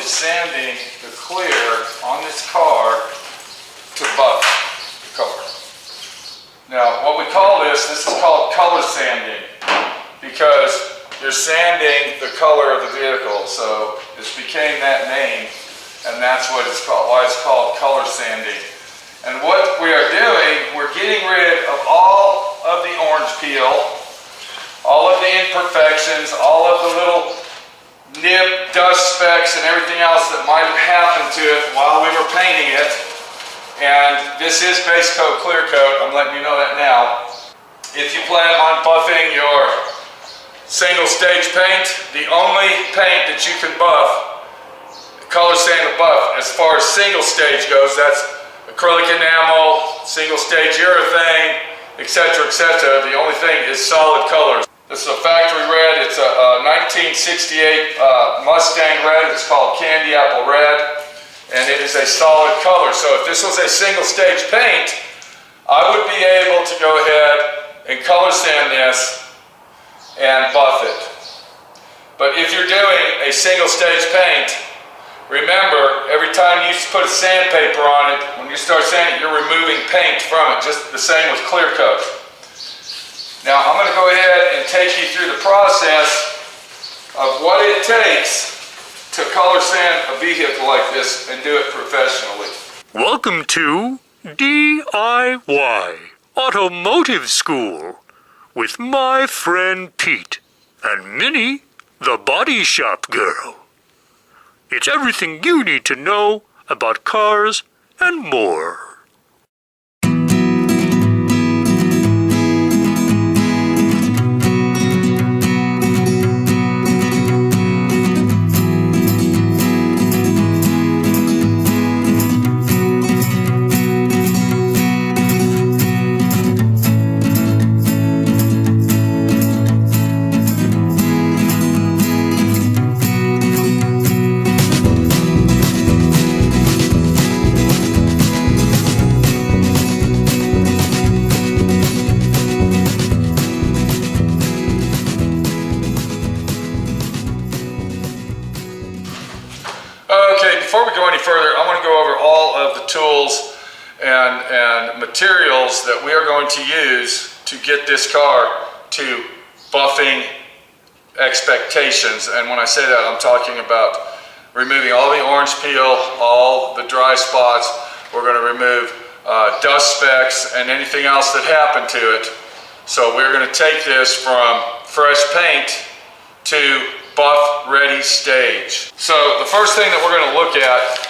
is sanding the clear on this car to buff the car. Now, what we call this is called color sanding, because you're sanding the color of the vehicle. So this became that name, and that's what it's called, why it's called color sanding. And what we are doing, we're getting rid of all of the orange peel, all of the imperfections, all of the little nib dust specks and everything else that might have happened to it while we were painting it. And this is base coat, clear coat, I'm letting you know that now. If you plan on buffing your single stage paint, the only paint that you can buff, color sand to buff, as far as single stage goes, that's acrylic enamel, single stage urethane, etc., etc. The only thing is solid colors. This is a factory red. It's a 1968 Mustang red. It's called Candy Apple Red, and it is a solid color. So if this was a single stage paint, I would be able to go ahead and color sand this and buff it. But if you're doing a single stage paint, remember, every time you put a sandpaper on it, when you start sanding it, you're removing paint from it, just the same with clear coat. Now, I'm going to go ahead and take you through the process of what it takes to color sand a vehicle like this and do it professionally. Welcome to D.I.Y. Automotive School with my friend Pete and Minnie, the body shop girl. It's everything you need to know about cars and more. Before we go any further, I want to go over all of the tools and materials that we are going to use to get this car to buffing expectations. And when I say that, I'm talking about removing all the orange peel, all the dry spots. We're going to remove dust specks and anything else that happened to it. So we're going to take this from fresh paint to buff ready stage. So the first thing that we're going to look at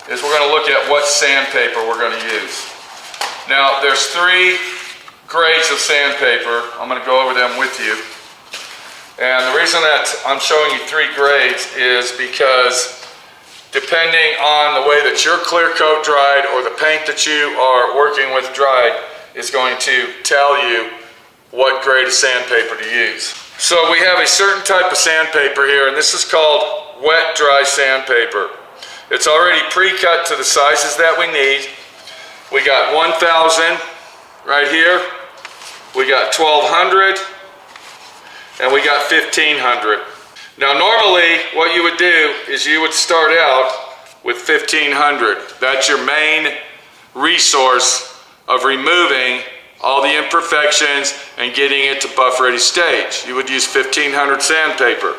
is we're going to look at what sandpaper we're going to use. Now there's 3 grades of sandpaper. I'm going to go over them with you. And the reason that I'm showing you 3 grades is because depending on the way that your clear coat dried or the paint that you are working with dried is going to tell you what grade of sandpaper to use. So we have a certain type of sandpaper here, and this is called wet dry sandpaper. It's already pre-cut to the sizes that we need. We got 1000 right here, we got 1200, and we got 1500. Now normally what you would do is you would start out with 1500. That's your main resource of removing all the imperfections and getting it to buff ready stage. You would use 1500 sandpaper.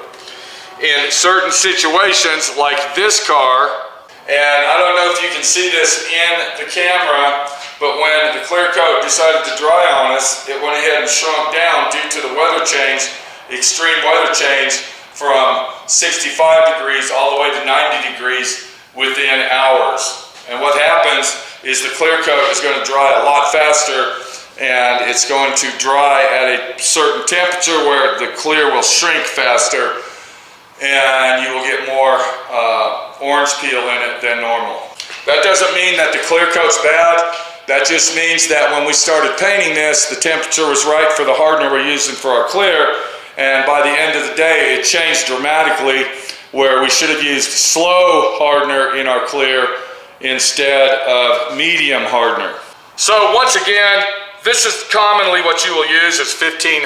In certain situations like this car, and I don't know if you can see this in the camera, but when the clear coat decided to dry on us, it went ahead and shrunk down due to the weather change, extreme weather change from 65 degrees all the way to 90 degrees within hours. And what happens is the clear coat is going to dry a lot faster, and it's going to dry at a certain temperature where the clear will shrink faster, and you will get more orange peel in it than normal. That doesn't mean that the clear coat's bad. That just means that when we started painting this, the temperature was right for the hardener we're using for our clear, and by the end of the day it changed dramatically, where we should have used slow hardener in our clear instead of medium hardener. So once again, this is commonly what you will use is 1500,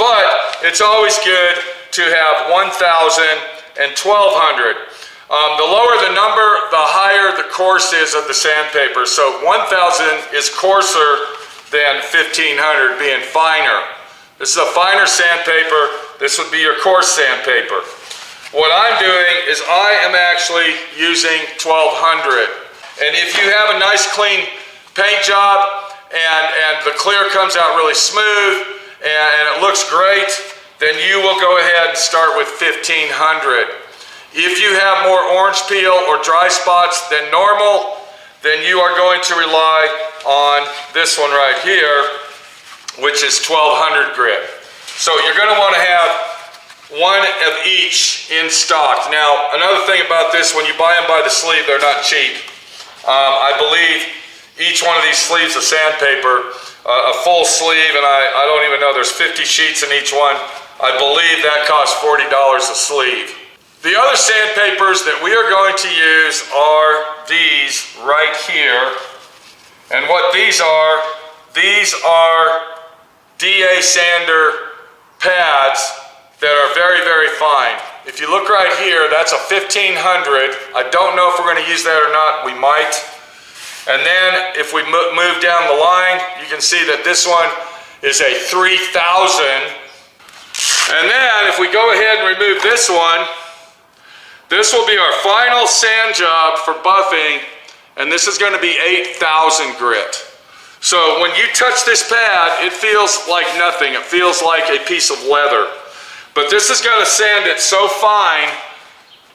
but it's always good to have 1000 and 1200. The lower the number, the higher the coarse is of the sandpaper. So 1,000 is coarser than 1,500, being finer. This is a finer sandpaper. This would be your coarse sandpaper. What I'm doing is I am actually using 1,200. And if you have a nice clean paint job and the clear comes out really smooth and it looks great, then you will go ahead and start with 1,500. If you have more orange peel or dry spots than normal, then you are going to rely on this one right here, which is 1,200 grit. So you're going to want to have one of each in stock. Now, another thing about this, when you buy them by the sleeve, they're not cheap. I believe each one of these sleeves of sandpaper, a full sleeve, and I don't even know, there's 50 sheets in each one. I believe that costs $40 a sleeve. The other sandpapers that we are going to use are these right here. And what these are D.I.Y sander pads that are very, very fine. If you look right here, that's a 1,500. I don't know if we're going to use that or not. We might. And then if we move down the line, you can see that this one is a 3,000. And then if we go ahead and remove this one, this will be our final sand job for buffing, and this is going to be 8,000 grit. So when you touch this pad, it feels like nothing. It feels like a piece of leather. But this is going to sand it so fine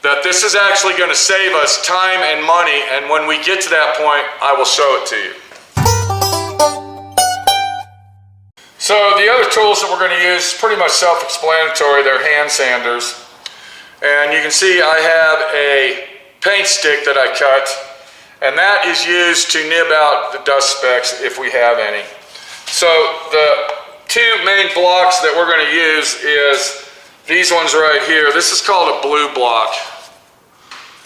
that this is actually going to save us time and money, and when we get to that point, I will show it to you. So the other tools that we're going to use, pretty much self-explanatory. They're hand sanders. And you can see I have a paint stick that I cut, and that is used to nib out the dust specks if we have any. So the two main blocks that we're going to use is these ones right here. This is called a blue block.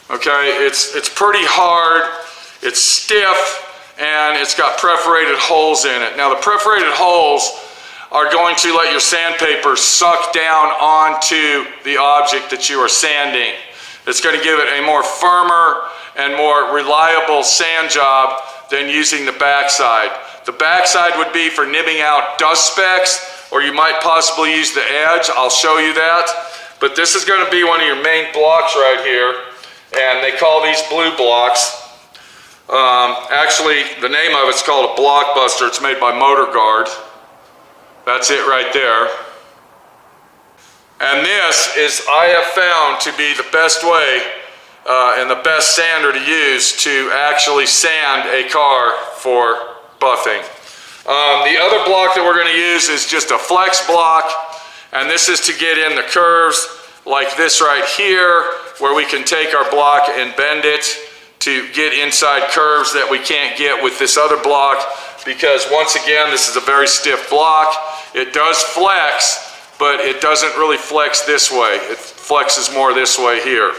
Okay, it's pretty hard, it's stiff, and it's got perforated holes in it. Now the perforated holes are going to let your sandpaper suck down onto the object that you are sanding. It's going to give it a more firmer and more reliable sand job than using the backside. The backside would be for nibbing out dust specks, or you might possibly use the edge. I'll show you that. But this is going to be one of your main blocks right here, and they call these blue blocks. Actually, the name of it's called a Blockbuster. It's made by Motor Guard. That's it right there. And this is, I have found to be the best way and the best sander to use to actually sand a car for buffing. The other block that we're going to use is just a flex block, and this is to get in the curves like this right here, where we can take our block and bend it to get inside curves that we can't get with this other block, because once again, this is a very stiff block. It does flex, but it doesn't really flex this way. It flexes more this way here.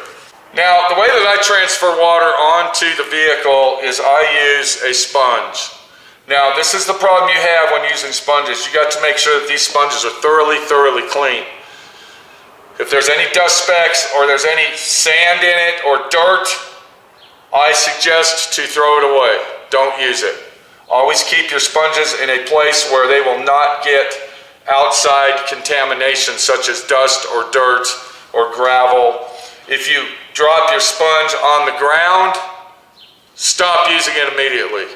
Now, the way that I transfer water onto the vehicle is I use a sponge. Now, this is the problem you have when using sponges. You got to make sure that these sponges are thoroughly clean. If there's any dust specks or there's any sand in it or dirt, I suggest to throw it away. Don't use it. Always keep your sponges in a place where they will not get outside contamination such as dust or dirt or gravel. If you drop your sponge on the ground, stop using it immediately,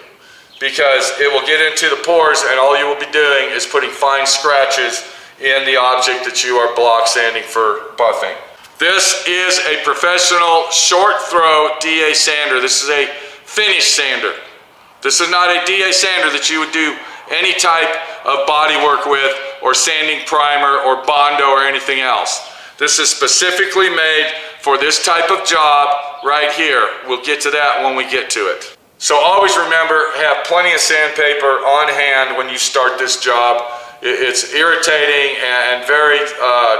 because it will get into the pores and all you will be doing is putting fine scratches in the object that you are block sanding for buffing. This is a professional short throw D.I.Y sander. This is a finish sander. This is not a D.I.Y sander that you would do any type of body work with, or sanding primer or Bondo or anything else. This is specifically made for this type of job right here. We'll get to that when we get to it. So always remember, have plenty of sandpaper on hand when you start this job. It's irritating and very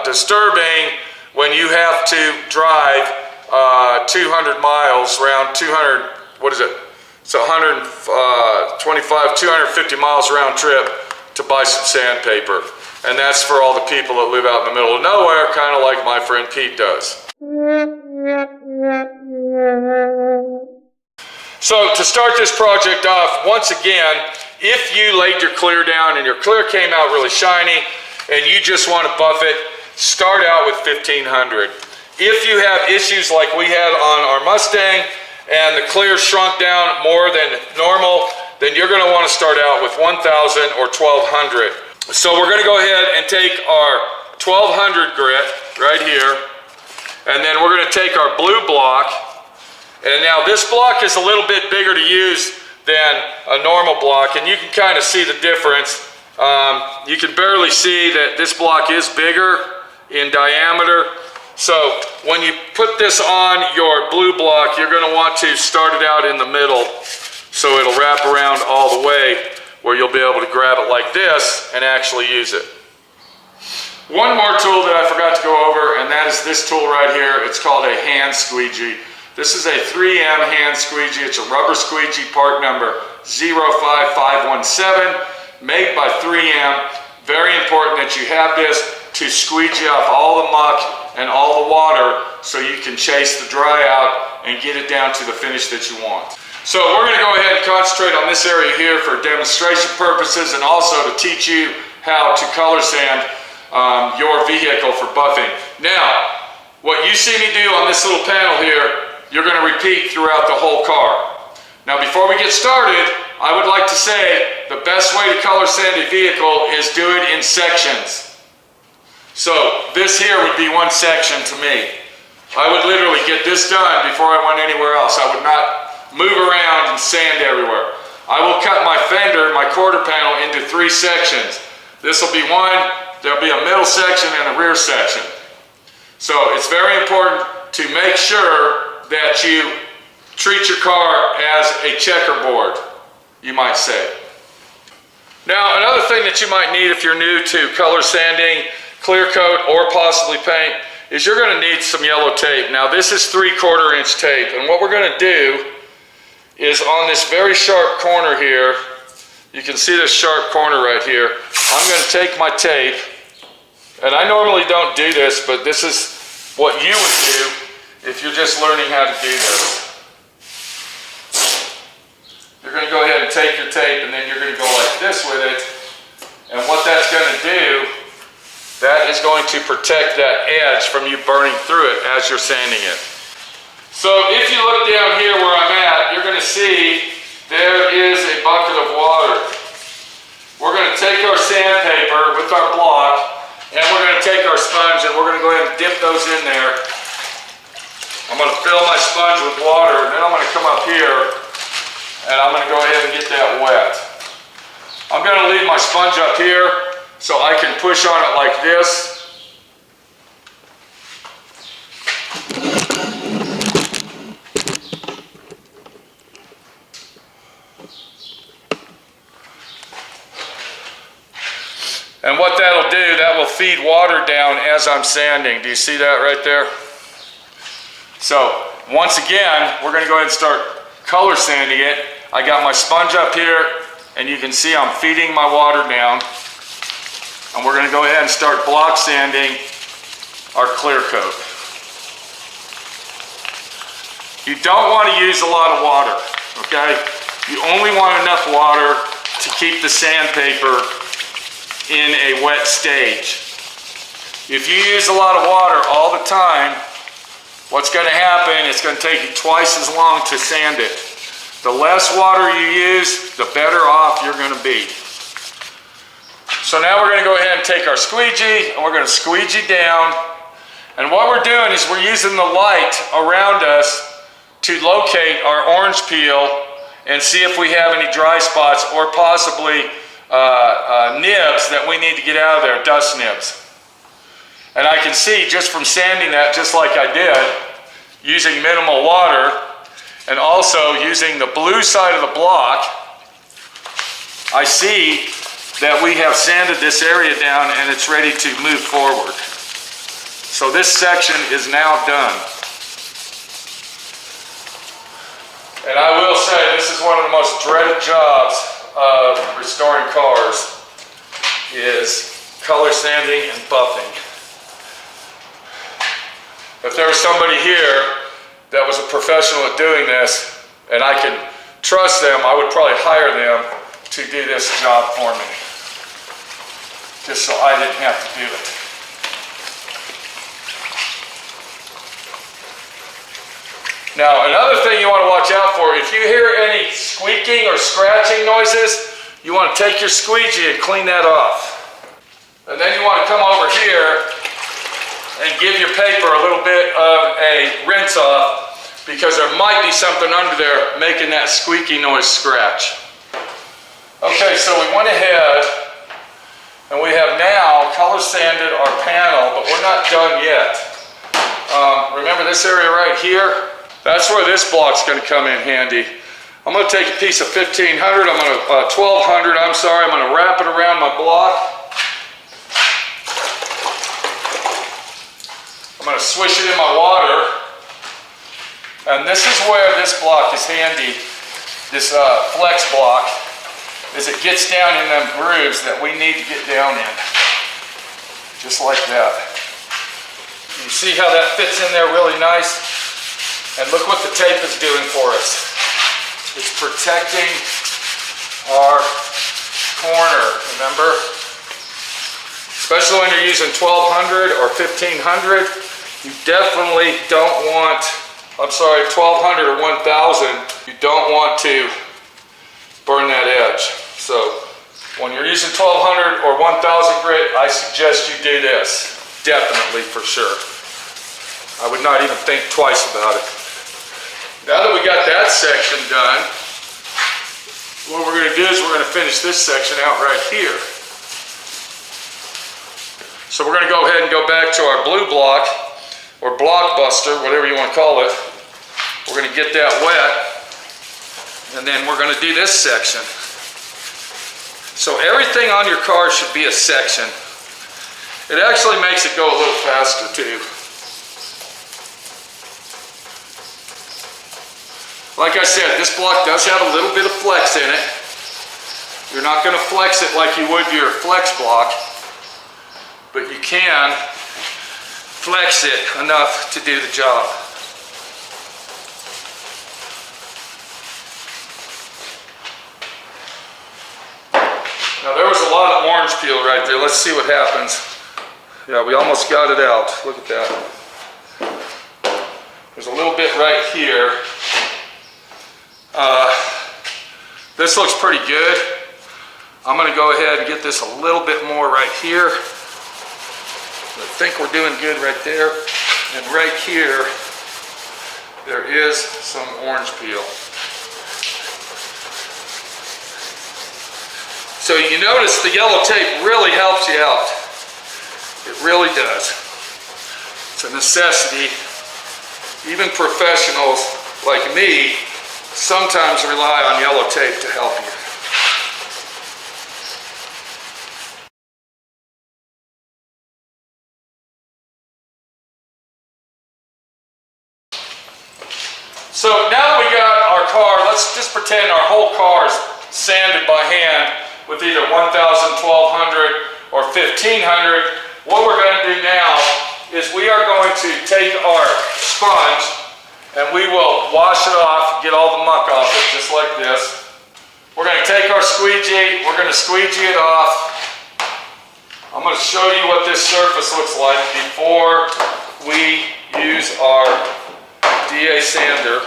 disturbing when you have to drive 200 miles, around 200, what is it? It's 125, 250 miles round trip to buy some sandpaper. And that's for all the people that live out in the middle of nowhere, kind of like my friend Pete does. So to start this project off, once again, if you laid your clear down and your clear came out really shiny and you just want to buff it, start out with 1500. If you have issues like we had on our Mustang and the clear shrunk down more than normal, then you're going to want to start out with 1000 or 1200. So we're going to go ahead and take our 1200 grit right here, and then we're going to take our blue block. And now this block is a little bit bigger to use than a normal block, and you can kind of see the difference. You can barely see that this block is bigger in diameter. So when you put this on your blue block, you're going to want to start it out in the middle so it'll wrap around all the way where you'll be able to grab it like this and actually use it. One more tool that I forgot to go over, and that is this tool right here. It's called a hand squeegee. This is a 3M hand squeegee. It's a rubber squeegee, part number 05517, made by 3M. Very important that you have this to squeegee off all the muck and all the water so you can chase the dry out and get it down to the finish that you want. So we're going to go ahead and concentrate on this area here for demonstration purposes and also to teach you how to color sand your vehicle for buffing. Now, what you see me do on this little panel here, you're going to repeat throughout the whole car. Now, before we get started, I would like to say the best way to color sand a vehicle is do it in sections. So this here would be one section to me. I would literally get this done before I went anywhere else. I would not move around and sand everywhere. I will cut my fender, my quarter panel, into 3 sections. This will be one, there'll be a middle section and a rear section. So it's very important to make sure that you treat your car as a checkerboard, you might say. Now, another thing that you might need if you're new to color sanding, clear coat, or possibly paint, is you're going to need some yellow tape. Now, this is 3/4 inch tape, and what we're going to do is on this very sharp corner here, you can see this sharp corner right here, I'm going to take my tape, and I normally don't do this, but this is what you would do if you're just learning how to do this. You're going to go ahead and take your tape, and then you're going to go like this with it, and what that's going to do, that is going to protect that edge from you burning through it as you're sanding it. So if you look down here where I'm at, you're going to see there is a bucket of water. We're going to take our sandpaper with our block, and we're going to take our sponge, and we're going to go ahead and dip those in there. I'm going to fill my sponge with water, and then I'm going to come up here, and I'm going to go ahead and get that wet. I'm going to leave my sponge up here so I can push on it like this. And what that'll do, that will feed water down as I'm sanding. Do you see that right there? So once again, we're going to go ahead and start color sanding it. I got my sponge up here, and you can see I'm feeding my water down. And we're going to go ahead and start block sanding our clear coat. You don't want to use a lot of water, okay? You only want enough water to keep the sandpaper in a wet stage. If you use a lot of water all the time, what's going to happen, it's going to take you twice as long to sand it. The less water you use, the better off you're going to be. So now we're going to go ahead and take our squeegee, and we're going to squeegee down. And what we're doing is we're using the light around us to locate our orange peel and see if we have any dry spots or possibly nibs that we need to get out of there, dust nibs. And I can see just from sanding that, just like I did, using minimal water, and also using the blue side of the block, I see that we have sanded this area down and it's ready to move forward. So this section is now done. And I will say this is one of the most dreaded jobs of restoring cars, is color sanding and buffing. if there was somebody here that was a professional at doing this and I could trust them, I would probably hire them to do this job for me, just so I didn't have to do it. Now, another thing you want to watch out for, if you hear any squeaking or scratching noises, you want to take your squeegee and clean that off. And then you want to come over here and give your paper a little bit of a rinse off, because there might be something under there making that squeaky noise scratch. Okay, so we went ahead and we have now color sanded our panel, but we're not done yet. Remember this area right here? That's where this block's going to come in handy. I'm going to take a piece of 1200, I'm sorry, I'm going to wrap it around my block. I'm going to swish it in my water. And this is where this block is handy, this flex block, is it gets down in them grooves that we need to get down in. Just like that. You see how that fits in there really nice? And look what the tape is doing for us. It's protecting our corner, remember? Especially when you're using 1200 or 1500, you definitely don't want, 1200 or 1000, you don't want to burn that edge. So when you're using 1200 or 1000 grit, I suggest you do this, definitely for sure. I would not even think twice about it. Now that we got that section done, what we're going to do is we're going to finish this section out right here. So we're going to go ahead and go back to our blue block, or blockbuster, whatever you want to call it. We're going to get that wet, and then we're going to do this section. So everything on your car should be a section. It actually makes it go a little faster too. Like I said, this block does have a little bit of flex in it. You're not going to flex it like you would your flex block, but you can flex it enough to do the job. Now there was a lot of orange peel right there. Let's see what happens. Yeah, we almost got it out. Look at that. There's a little bit right here. This looks pretty good. I'm going to go ahead and get this a little bit more right here. I think we're doing good right there. And right here, there is some orange peel. So you notice the yellow tape really helps you out. It really does. It's a necessity. Even professionals like me sometimes rely on yellow tape to help you. So now that we got our car, let's just pretend our whole car is sanded by hand with either 1000, 1200, or 1500. What we're going to do now is we are going to take our sponge and we will wash it off, get all the muck off it, just like this. We're going to take our squeegee, we're going to squeegee it off. I'm going to show you what this surface looks like before we use our D.I.Y sander.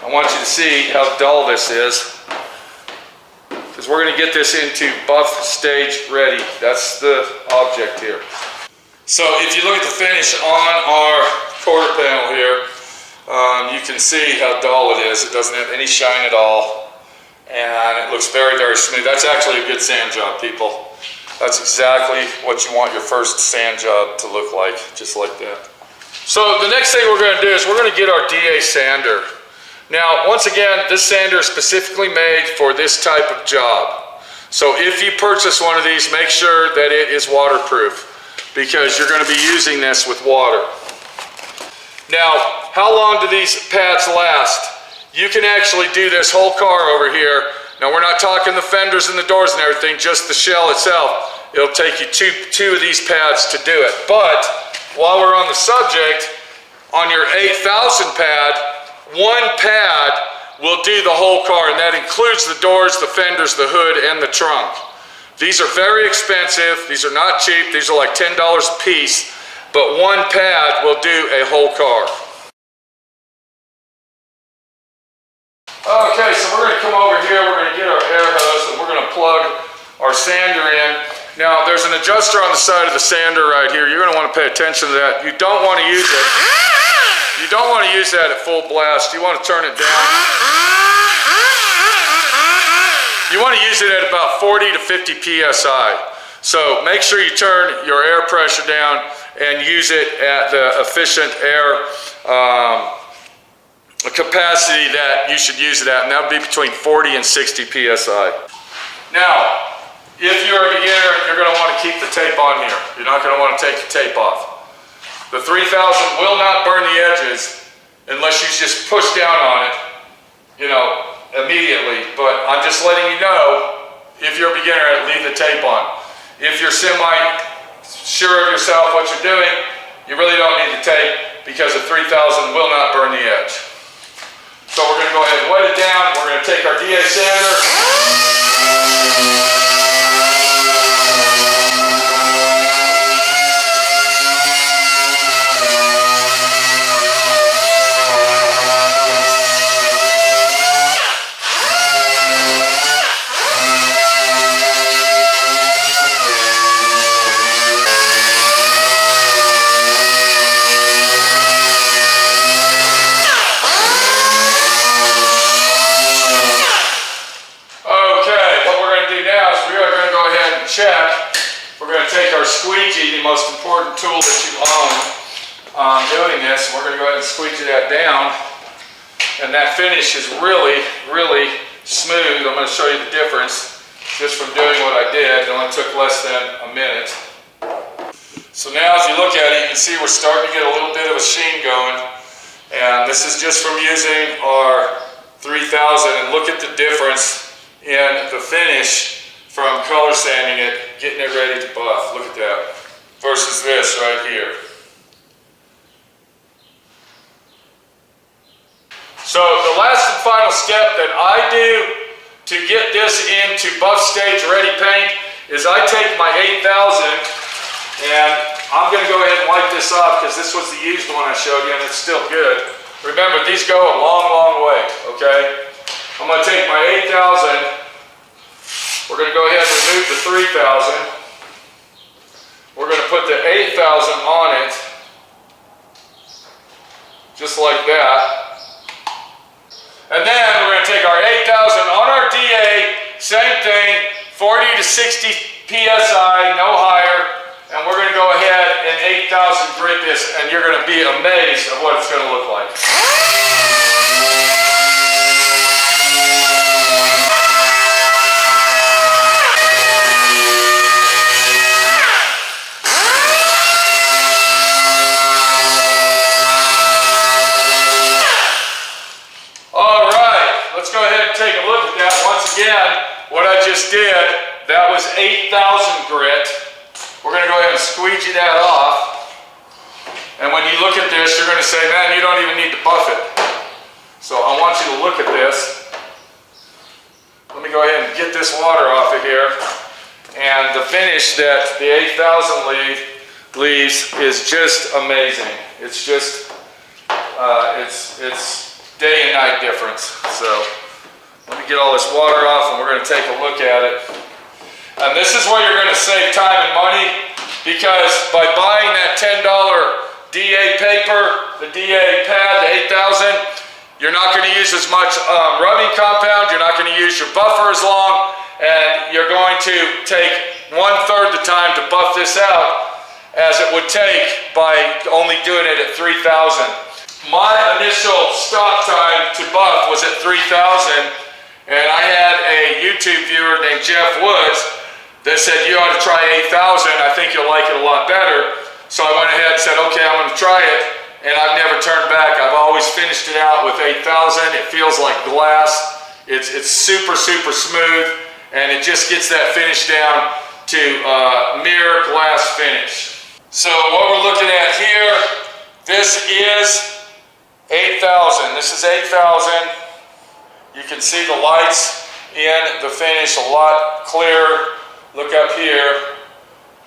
I want you to see how dull this is, because we're going to get this into buff stage ready. That's the object here. So if you look at the finish on our quarter panel here, you can see how dull it is. It doesn't have any shine at all, and it looks very, very smooth. That's actually a good sand job, people. That's exactly what you want your first sand job to look like, just like that. So the next thing we're going to do is we're going to get our D.I.Y sander. Now, once again, this sander is specifically made for this type of job. So if you purchase one of these, make sure that it is waterproof, because you're going to be using this with water. Now, how long do these pads last? You can actually do this whole car over here. Now, we're not talking the fenders and the doors and everything, just the shell itself. It'll take you two of these pads to do it. But while we're on the subject, on your 8,000 pad, one pad will do the whole car, and that includes the doors, the fenders, the hood, and the trunk. These are very expensive. These are not cheap. These are like $10 a piece, but one pad will do a whole car. Okay, so we're going to come over here. We're going to get our air hose, and we're going to plug our sander in. Now, there's an adjuster on the side of the sander right here. You're going to want to pay attention to that. You don't want to use it. You don't want to use that at full blast. You want to turn it down. You want to use it at about 40 to 50 psi. So make sure you turn your air pressure down and use it at the efficient air capacity that you should use it at, and that would be between 40 and 60 psi. Now, if you're a beginner, you're going to want to keep the tape on here. You're not going to want to take the tape off. The 3000 will not burn the edges unless you just push down on it, immediately. But I'm just letting you know, if you're a beginner, leave the tape on. If you're sure of yourself what you're doing, you really don't need the tape because the 3000 will not burn the edge. So we're going to go ahead and wet it down. We're going to take our D.I.Y sander. Check. We're going to take our squeegee, the most important tool that you own, doing this. We're going to go ahead and squeegee that down, and that finish is really, really smooth. I'm going to show you the difference just from doing what I did. It only took less than a minute. So now if you look at it, you can see we're starting to get a little bit of a sheen going, and this is just from using our 3000, and look at the difference in the finish from color sanding it, getting it ready to buff. Look at that. Versus this right here. So the last and final step that I do to get this into buff stage ready paint is I take my 8000 and I'm going to go ahead and wipe this off because this was the used one I showed you and it's still good. Remember, these go a long, long way, okay? I'm going to take my 8000. We're going to go ahead and remove the 3000. We're going to put the 8000 on it, just like that. And then we're going to take our 8000 on our D.I.Y, same thing, 40 to 60 psi, no higher, and we're going to go ahead and 8000 grit this, and you're going to be amazed at what it's going to look like. Let's go ahead and take a look at that. Once again, what I just did, that was 8000 grit. We're going to go ahead and squeegee that off. And when you look at this, you're going to say, man, you don't even need to buff it. So I want you to look at this. Let me go ahead and get this water off of here. And the finish that the 8000 leaves is just amazing. It's just, it's day and night difference. So let me get all this water off and we're going to take a look at it. And this is where you're going to save time and money, because by buying that $10 D.I.Y paper, the D.I.Y pad, the 8000, you're not going to use as much rubbing compound, you're not going to use your buffer as long, and you're going to take 1/3 the time to buff this out as it would take by only doing it at 3000. My initial stop time to buff was at 3000, and I had a YouTube viewer named Jeff Woods that said, you ought to try 8000, I think you'll like it a lot better. So I went ahead and said, okay, I'm going to try it, and I've never turned back. I've always finished it out with 8000. It feels like glass. It's super, super smooth, and it just gets that finish down to mirror glass finish. So what we're looking at here, this is 8,000. This is 8,000. You can see the lights in the finish a lot clearer. Look up here.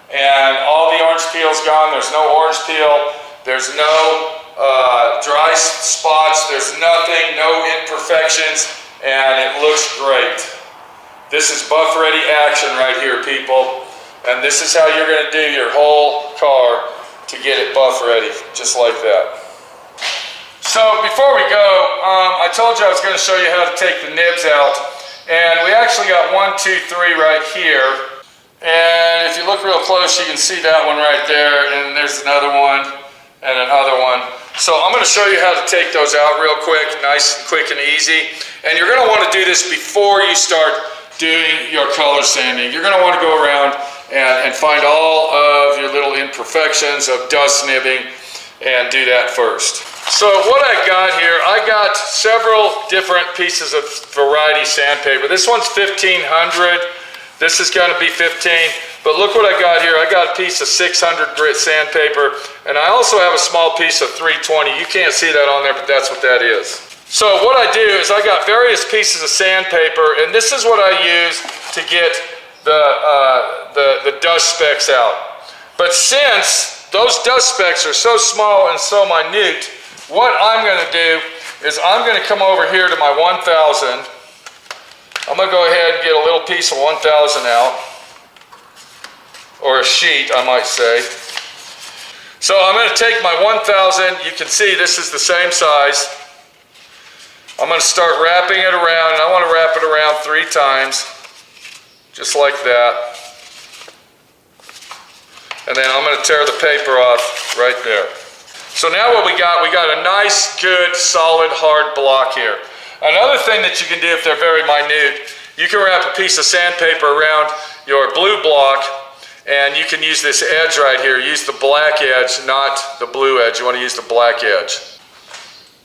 And all the orange peel's gone. There's no orange peel. There's no dry spots. There's nothing, no imperfections. And it looks great. This is buff ready action right here, people. And this is how you're going to do your whole car to get it buff ready, just like that. So before we go, I told you I was going to show you how to take the nibs out. And we actually got 1, 2, 3 right here. And if you look real close, you can see that one right there. And there's another one and another one. So I'm going to show you how to take those out real quick, nice and quick and easy. And you're going to want to do this before you start doing your color sanding. You're going to want to go around and find all of your little imperfections of dust nibbing and do that first. So what I got here, I got several different pieces of variety sandpaper. This one's 1500. This is going to be 15. But look what I got here. I got a piece of 600 grit sandpaper, and I also have a small piece of 320. You can't see that on there, but that's what that is. So what I do is I got various pieces of sandpaper, and this is what I use to get the dust specks out. But since those dust specks are so small and so minute, what I'm going to do is I'm going to come over here to my 1000. I'm going to go ahead and get a little piece of 1000 out, or a sheet, I might say. So I'm going to take my 1000. You can see this is the same size. I'm going to start wrapping it around, and I want to wrap it around 3 times, just like that. And then I'm going to tear the paper off right there. So now what we got a nice, good, solid, hard block here. Another thing that you can do if they're very minute, you can wrap a piece of sandpaper around your blue block, and you can use this edge right here. Use the black edge, not the blue edge. You want to use the black edge.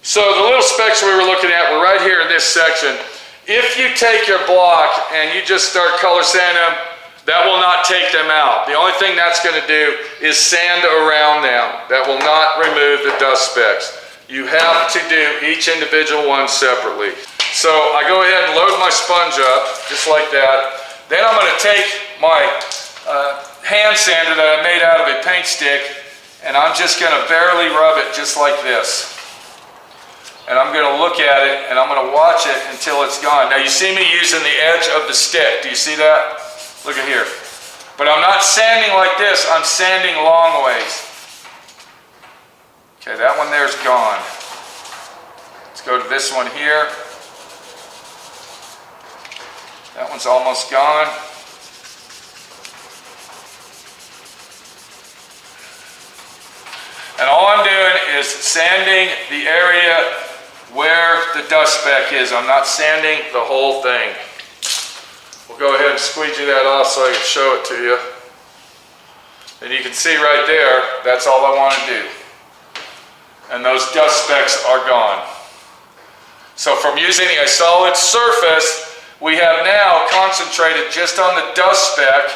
So the little specks we were looking at were right here in this section. If you take your block and you just start color sanding them, that will not take them out. The only thing that's going to do is sand around them. That will not remove the dust specks. You have to do each individual one separately. So I go ahead and load my sponge up, just like that. Then I'm going to take my hand sander that I made out of a paint stick, and I'm just going to barely rub it just like this. And I'm going to look at it, and I'm going to watch it until it's gone. Now you see me using the edge of the stick. Do you see that? Look at here. But I'm not sanding like this. I'm sanding long ways. Okay, that one there's gone. Let's go to this one here. That one's almost gone. And all I'm doing is sanding the area where the dust speck is. I'm not sanding the whole thing. We'll go ahead and squeegee that off so I can show it to you. And you can see right there, that's all I want to do. And those dust specks are gone. So from using a solid surface, we have now concentrated just on the dust speck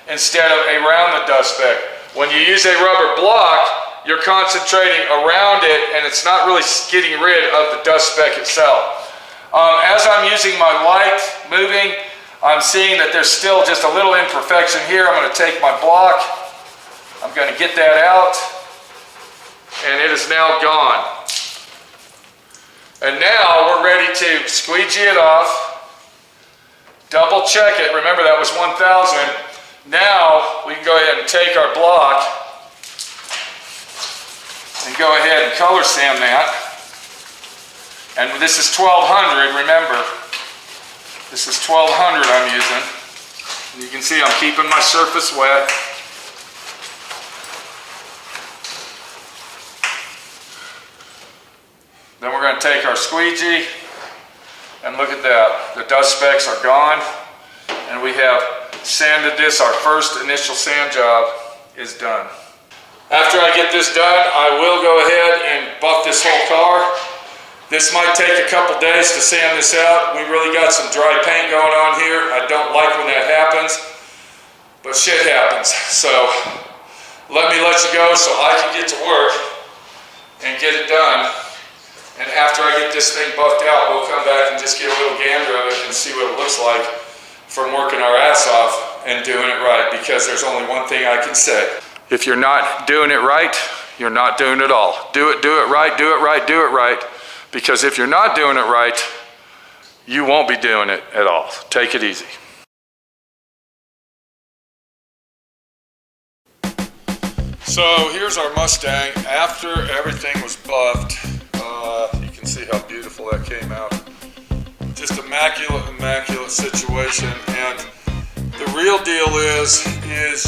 instead of around the dust speck. When you use a rubber block, you're concentrating around it, and it's not really getting rid of the dust speck itself. As I'm using my light moving, I'm seeing that there's still just a little imperfection here. I'm going to take my block, I'm going to get that out, and it is now gone. And now we're ready to squeegee it off, double check it. Remember that was 1000. Now we can go ahead and take our block and go ahead and color sand that. And this is 1200, remember. This is 1200 I'm using. And you can see I'm keeping my surface wet. Then we're going to take our squeegee, and look at that. The dust specks are gone, and we have sanded this. Our first initial sand job is done. After I get this done, I will go ahead and buff this whole car. This might take a couple days to sand this out. We really got some dry paint going on here. I don't like when that happens, but shit happens. So let me let you go so I can get to work and get it done. And after I get this thing buffed out, we'll come back and just get a little gander of it and see what it looks like from working our ass off and doing it right. Because there's only one thing I can say. If you're not doing it right, you're not doing it all. Do it right, do it right, do it right. Because if you're not doing it right, you won't be doing it at all. Take it easy. So here's our Mustang after everything was buffed. You can see how beautiful that came out. Just immaculate situation. And the real deal is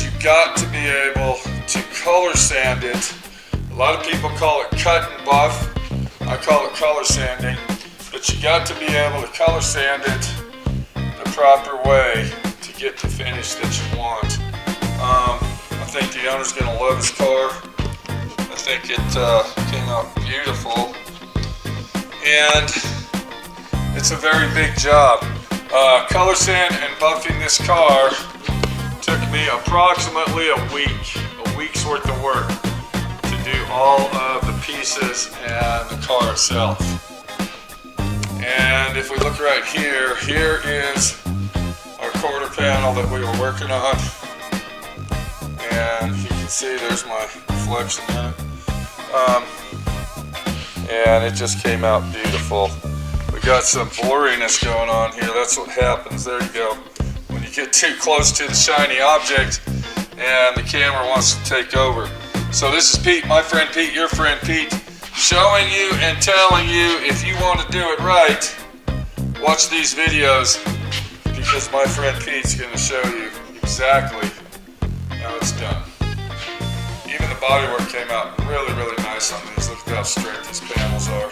you got to be able to color sand it. A lot of people call it cut and buff. I call it color sanding. But you got to be able to color sand it the proper way to get the finish that you want. I think the owner's gonna love his car. I think it came out beautiful. And it's a very big job. Color sand and buffing this car took me approximately a week's worth of work to do all of the pieces and the car itself. And if we look right here, here is our quarter panel that we were working on. And you can see there's my reflection in it. And it just came out beautiful. We got some blurriness going on here. That's what happens. There you go. When you get too close to the shiny object and the camera wants to take over. So this is Pete, my friend Pete, your friend Pete, showing you and telling you if you want to do it right, watch these videos because my friend Pete's going to show you exactly how it's done. Even the bodywork came out really, really nice on these. Look at how straight these panels are.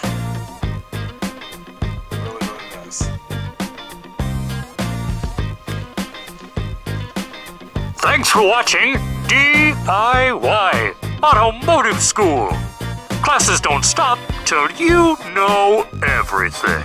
Really, really nice. Thanks for watching D.I.Y. Automotive School. Classes don't stop till you know everything.